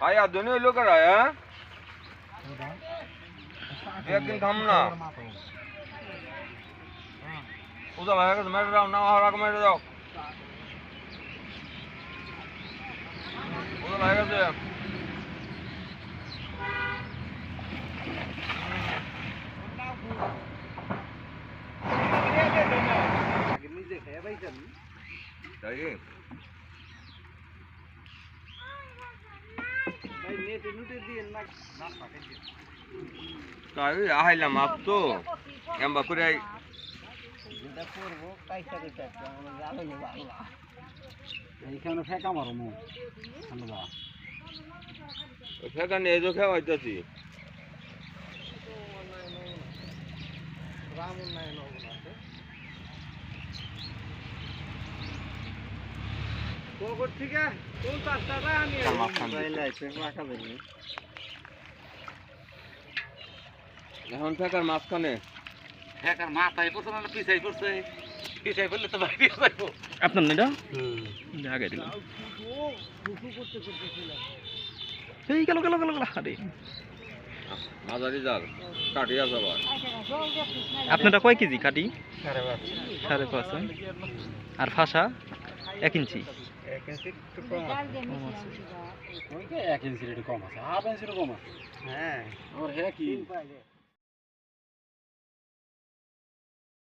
भाई आधुनिक लोग कर रहा है एक दिन थमना उधर भाई का मेरे जाओ ना हरा का मेरे जाओ उधर भाई का से चाहिए তাই আইলাম আপ তো এমবা করে যেটা করবো পয়সা দিতে আমরা জানো না বাংলা এইখানে ফেকা মারো মু ধন্যবাদ ফেকা নিয়ে যে খাওয়াইতাছি রামন নাই নবনাতে কোকর থেকে কোন পাঁচটা আমি লাইছে রাখা দেনি এখন ফেকার মাঝখানে ফেকার মাথায় পড়ছে না পিছাই পড়ছে পিছাই পড়লে তো বাইরে যাইবো আপনার নেটা আগে দিলাম এই গেল গেল গেল গেল আরে মাঝারি জাল কাটিয়া যাবার আপনারটা কয় কেজি কাটি 5.5 5.5 আর ফাঁসা 1 ইঞ্চি 1 ইঞ্চি একটু কম আছে 1 ইঞ্চি একটু কম আছে হাফ ইঞ্চি কম আছে হ্যাঁ ওর হে কি